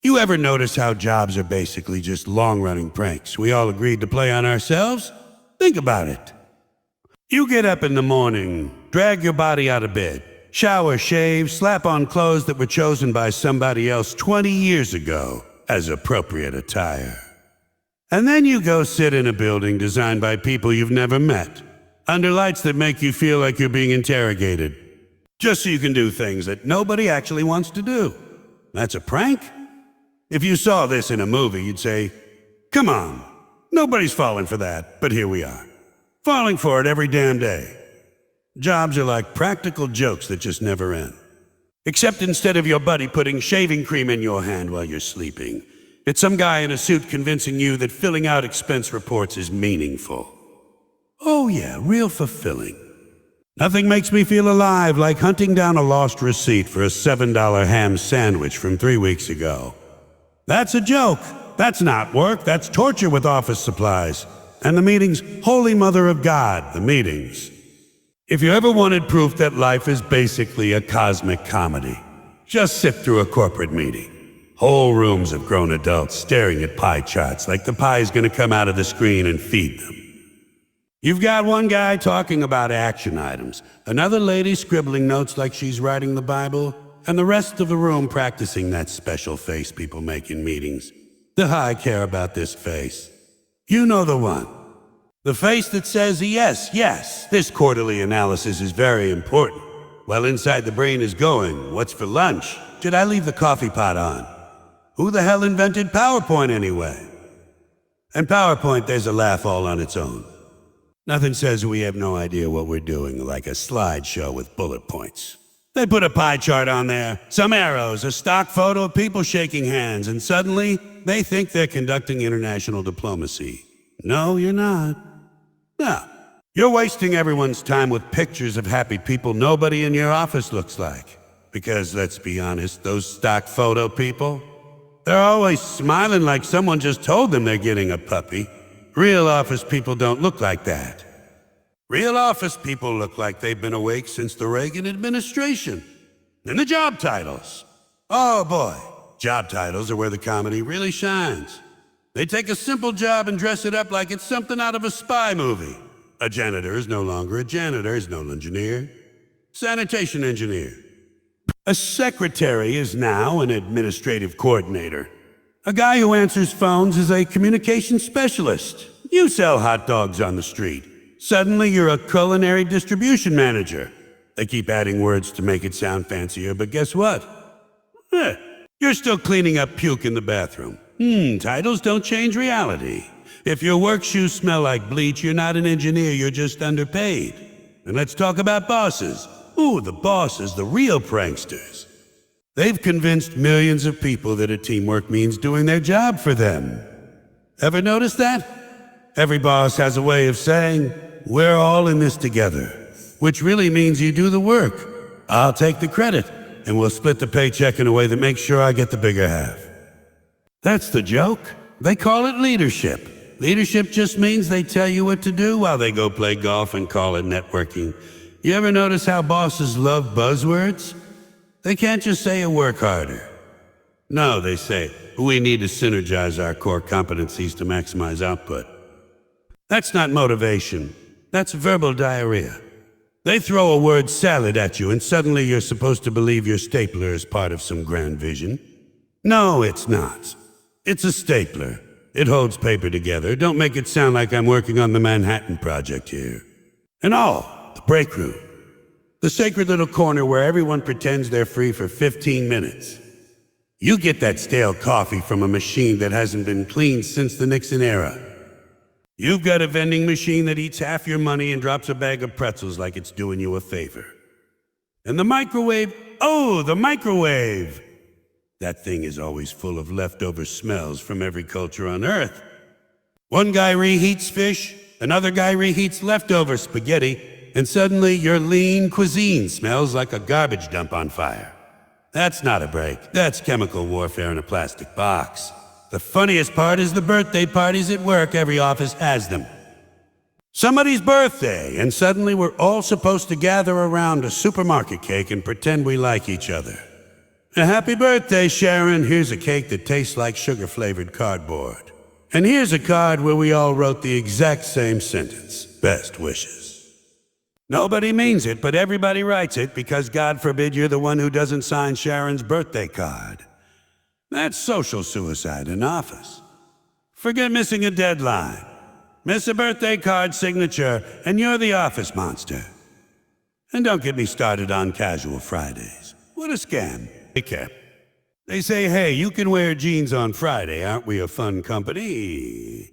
You ever notice how jobs are basically just long-running pranks we all agreed to play on ourselves? Think about it. You get up in the morning, drag your body out of bed, shower, shave, slap on clothes that were chosen by somebody else 20 years ago as appropriate attire. And then you go sit in a building designed by people you've never met, under lights that make you feel like you're being interrogated, just so you can do things that nobody actually wants to do. That's a prank? If you saw this in a movie, you'd say, "Come on, nobody's falling for that," but here we are, falling for it every damn day. Jobs are like practical jokes that just never end. Except instead of your buddy putting shaving cream in your hand while you're sleeping, it's some guy in a suit convincing you that filling out expense reports is meaningful. Oh yeah, real fulfilling. Nothing makes me feel alive like hunting down a lost receipt for a $7 ham sandwich from 3 weeks ago. That's a joke. That's not work. That's torture with office supplies. And the meetings, Holy Mother of God, the meetings. If you ever wanted proof that life is basically a cosmic comedy, just sit through a corporate meeting. Whole rooms of grown adults staring at pie charts like the pie is going to come out of the screen and feed them. You've got one guy talking about action items, another lady scribbling notes like she's writing the Bible, and the rest of the room practicing that special face people make in meetings. I care about this face. You know the one. The face that says, yes, this quarterly analysis is very important. While inside the brain is going, what's for lunch? Should I leave the coffee pot on? Who the hell invented PowerPoint anyway? And PowerPoint, there's a laugh all on its own. Nothing says we have no idea what we're doing like a slideshow with bullet points. They put a pie chart on there, some arrows, a stock photo of people shaking hands, and suddenly they think they're conducting international diplomacy. No, you're not. No. You're wasting everyone's time with pictures of happy people nobody in your office looks like. Because let's be honest, those stock photo people, they're always smiling like someone just told them they're getting a puppy. Real office people don't look like that. Real office people look like they've been awake since the Reagan administration. And the job titles. Oh boy, job titles are where the comedy really shines. They take a simple job and dress it up like it's something out of a spy movie. A janitor is no longer a janitor, is no engineer. Sanitation engineer. A secretary is now an administrative coordinator. A guy who answers phones is a communication specialist. You sell hot dogs on the street. Suddenly you're a culinary distribution manager. They keep adding words to make it sound fancier, but guess what? You're still cleaning up puke in the bathroom. Titles don't change reality. If your work shoes smell like bleach, you're not an engineer, you're just underpaid. And let's talk about bosses. Ooh, the bosses, the real pranksters. They've convinced millions of people that a teamwork means doing their job for them. Ever notice that? Every boss has a way of saying, "We're all in this together," which really means you do the work. I'll take the credit, and we'll split the paycheck in a way that makes sure I get the bigger half. That's the joke. They call it leadership. Leadership just means they tell you what to do while they go play golf and call it networking. You ever notice how bosses love buzzwords? They can't just say work harder. No, they say, we need to synergize our core competencies to maximize output. That's not motivation. That's verbal diarrhea. They throw a word salad at you and suddenly you're supposed to believe your stapler is part of some grand vision. No, it's not. It's a stapler. It holds paper together. Don't make it sound like I'm working on the Manhattan Project here. And the break room. The sacred little corner where everyone pretends they're free for 15 minutes. You get that stale coffee from a machine that hasn't been cleaned since the Nixon era. You've got a vending machine that eats half your money and drops a bag of pretzels like it's doing you a favor. And the microwave, the microwave! That thing is always full of leftover smells from every culture on Earth. One guy reheats fish, another guy reheats leftover spaghetti, and suddenly your lean cuisine smells like a garbage dump on fire. That's not a break. That's chemical warfare in a plastic box. The funniest part is the birthday parties at work. Every office has them. Somebody's birthday, and suddenly we're all supposed to gather around a supermarket cake and pretend we like each other. A happy birthday, Sharon. Here's a cake that tastes like sugar-flavored cardboard. And here's a card where we all wrote the exact same sentence. Best wishes. Nobody means it, but everybody writes it because God forbid you're the one who doesn't sign Sharon's birthday card. That's social suicide in office. Forget missing a deadline. Miss a birthday card signature, and you're the office monster. And don't get me started on casual Fridays. What a scam. They say, hey, you can wear jeans on Friday, aren't we a fun company?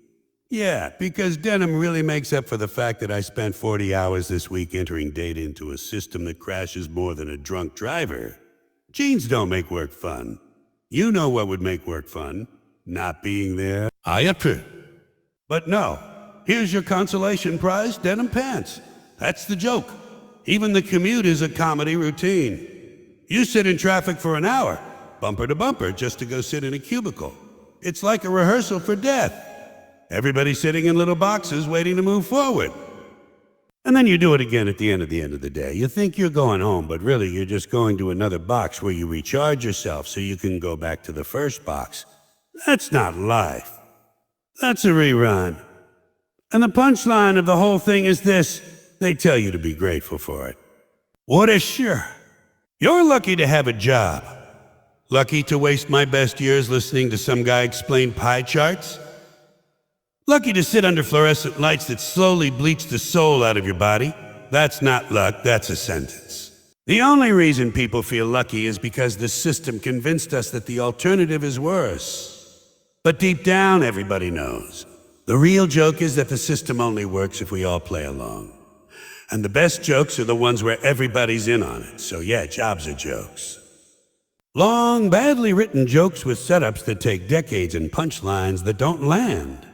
Yeah, because denim really makes up for the fact that I spent 40 hours this week entering data into a system that crashes more than a drunk driver. Jeans don't make work fun. You know what would make work fun? Not being there. I approve. But no, here's your consolation prize, denim pants. That's the joke. Even the commute is a comedy routine. You sit in traffic for an hour, bumper to bumper, just to go sit in a cubicle. It's like a rehearsal for death. Everybody sitting in little boxes waiting to move forward. And then you do it again at the end of the day. You think you're going home, but really you're just going to another box where you recharge yourself so you can go back to the first box. That's not life. That's a rerun. And the punchline of the whole thing is this: they tell you to be grateful for it. What a sure. You're lucky to have a job. Lucky to waste my best years listening to some guy explain pie charts. Lucky to sit under fluorescent lights that slowly bleach the soul out of your body. That's not luck, that's a sentence. The only reason people feel lucky is because the system convinced us that the alternative is worse. But deep down, everybody knows. The real joke is that the system only works if we all play along. And the best jokes are the ones where everybody's in on it. So yeah, jobs are jokes. Long, badly written jokes with setups that take decades and punchlines that don't land.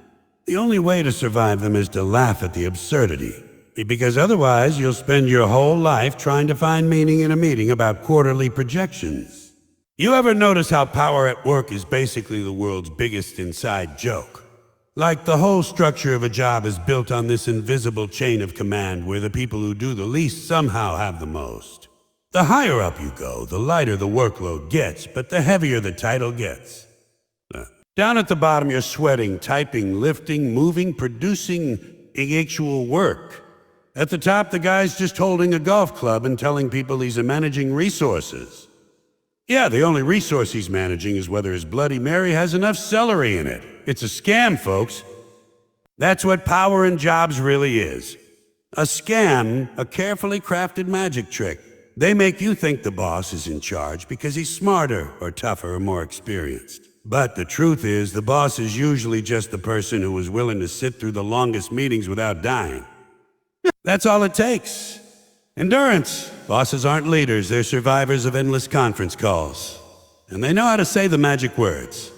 The only way to survive them is to laugh at the absurdity. Because otherwise you'll spend your whole life trying to find meaning in a meeting about quarterly projections. You ever notice how power at work is basically the world's biggest inside joke? Like the whole structure of a job is built on this invisible chain of command where the people who do the least somehow have the most. The higher up you go, the lighter the workload gets, but the heavier the title gets. Down at the bottom, you're sweating, typing, lifting, moving, producing actual work. At the top, the guy's just holding a golf club and telling people he's managing resources. Yeah, the only resource he's managing is whether his Bloody Mary has enough celery in it. It's a scam, folks. That's what power in jobs really is. A scam, a carefully crafted magic trick. They make you think the boss is in charge because he's smarter or tougher or more experienced. But the truth is, the boss is usually just the person who was willing to sit through the longest meetings without dying. That's all it takes. Endurance. Bosses aren't leaders, they're survivors of endless conference calls. And they know how to say the magic words.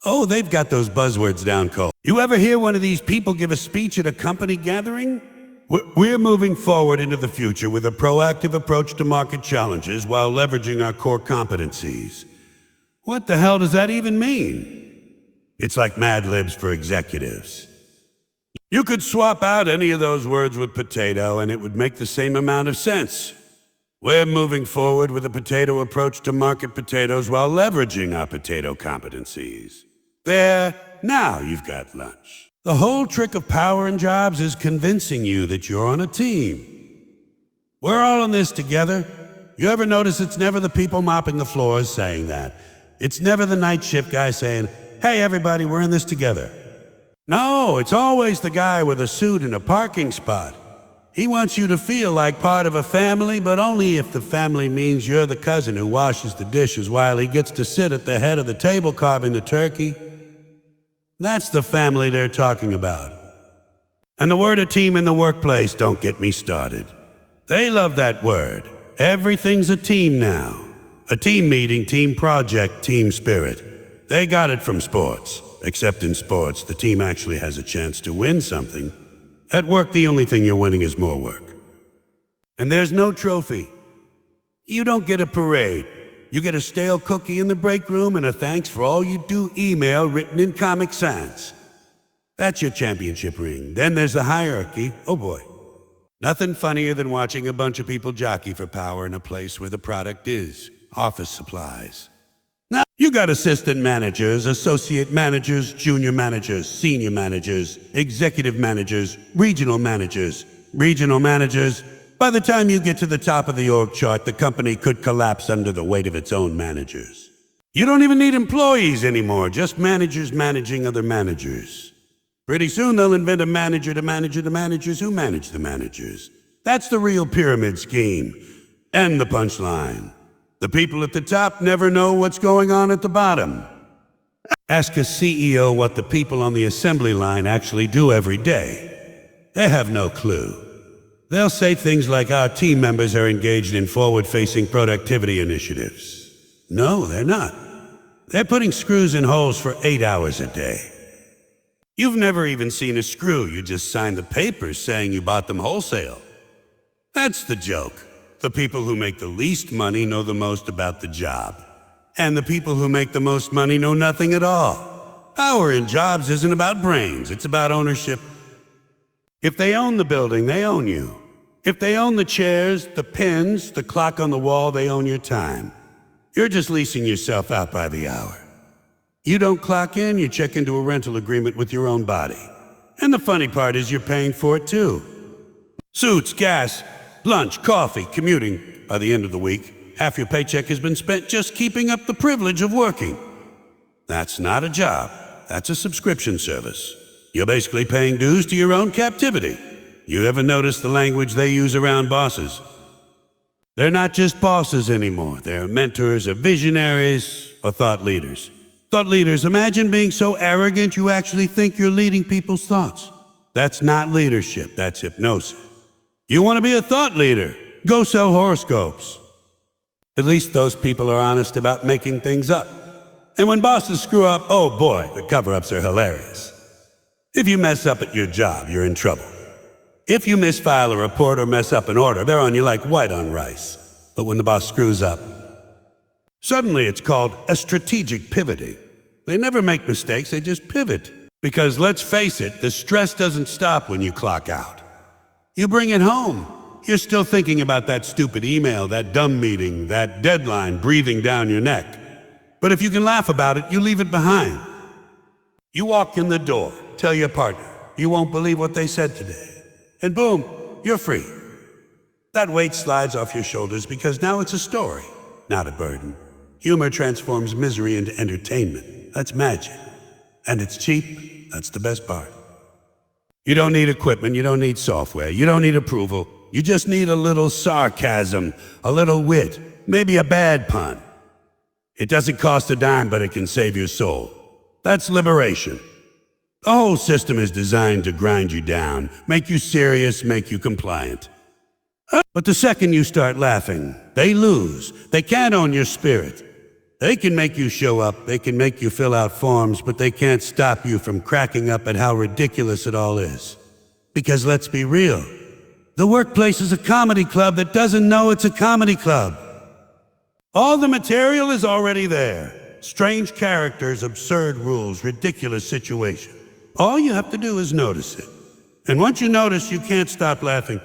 Oh, they've got those buzzwords down cold. You ever hear one of these people give a speech at a company gathering? We're moving forward into the future with a proactive approach to market challenges while leveraging our core competencies. What the hell does that even mean? It's like Mad Libs for executives. You could swap out any of those words with potato and it would make the same amount of sense. We're moving forward with a potato approach to market potatoes while leveraging our potato competencies. There, now you've got lunch. The whole trick of power in jobs is convincing you that you're on a team. We're all in this together. You ever notice it's never the people mopping the floors saying that? It's never the night shift guy saying, hey everybody, we're in this together. No, it's always the guy with a suit in a parking spot. He wants you to feel like part of a family, but only if the family means you're the cousin who washes the dishes while he gets to sit at the head of the table carving the turkey. That's the family they're talking about. And the word a team in the workplace, don't get me started. They love that word. Everything's a team now. A team meeting, team project, team spirit. They got it from sports. Except in sports, the team actually has a chance to win something. At work, the only thing you're winning is more work. And there's no trophy. You don't get a parade. You get a stale cookie in the break room and a thanks for all you do email written in Comic Sans. That's your championship ring. Then there's the hierarchy. Oh boy. Nothing funnier than watching a bunch of people jockey for power in a place where the product is office supplies. Now, you got assistant managers, associate managers, junior managers, senior managers, executive managers, regional managers. Regional managers, by the time you get to the top of the org chart, the company could collapse under the weight of its own managers. You don't even need employees anymore, just managers managing other managers. Pretty soon they'll invent a manager to manage the managers who manage the managers. That's the real pyramid scheme. And the punchline. The people at the top never know what's going on at the bottom. Ask a CEO what the people on the assembly line actually do every day. They have no clue. They'll say things like our team members are engaged in forward-facing productivity initiatives. No, they're not. They're putting screws in holes for 8 hours a day. You've never even seen a screw. You just signed the papers saying you bought them wholesale. That's the joke. The people who make the least money know the most about the job. And the people who make the most money know nothing at all. Power in jobs isn't about brains, it's about ownership. If they own the building, they own you. If they own the chairs, the pens, the clock on the wall, they own your time. You're just leasing yourself out by the hour. You don't clock in, you check into a rental agreement with your own body. And the funny part is you're paying for it too. Suits, gas, lunch, coffee, commuting. By the end of the week, half your paycheck has been spent just keeping up the privilege of working. That's not a job. That's a subscription service. You're basically paying dues to your own captivity. You ever notice the language they use around bosses? They're not just bosses anymore. They're mentors or visionaries or thought leaders. Thought leaders, imagine being so arrogant you actually think you're leading people's thoughts. That's not leadership, that's hypnosis. You want to be a thought leader? Go sell horoscopes. At least those people are honest about making things up. And when bosses screw up, oh boy, the cover-ups are hilarious. If you mess up at your job, you're in trouble. If you misfile a report or mess up an order, they're on you like white on rice. But when the boss screws up, suddenly it's called a strategic pivoting. They never make mistakes, they just pivot. Because let's face it, the stress doesn't stop when you clock out. You bring it home. You're still thinking about that stupid email, that dumb meeting, that deadline breathing down your neck. But if you can laugh about it, you leave it behind. You walk in the door, tell your partner, you won't believe what they said today. And boom, you're free. That weight slides off your shoulders because now it's a story, not a burden. Humor transforms misery into entertainment. That's magic. And it's cheap. That's the best part. You don't need equipment, you don't need software, you don't need approval. You just need a little sarcasm, a little wit, maybe a bad pun. It doesn't cost a dime, but it can save your soul. That's liberation. The whole system is designed to grind you down, make you serious, make you compliant. But the second you start laughing, they lose. They can't own your spirit. They can make you show up, they can make you fill out forms, but they can't stop you from cracking up at how ridiculous it all is. Because let's be real, the workplace is a comedy club that doesn't know it's a comedy club. All the material is already there. Strange characters, absurd rules, ridiculous situations. All you have to do is notice it. And once you notice, you can't stop laughing.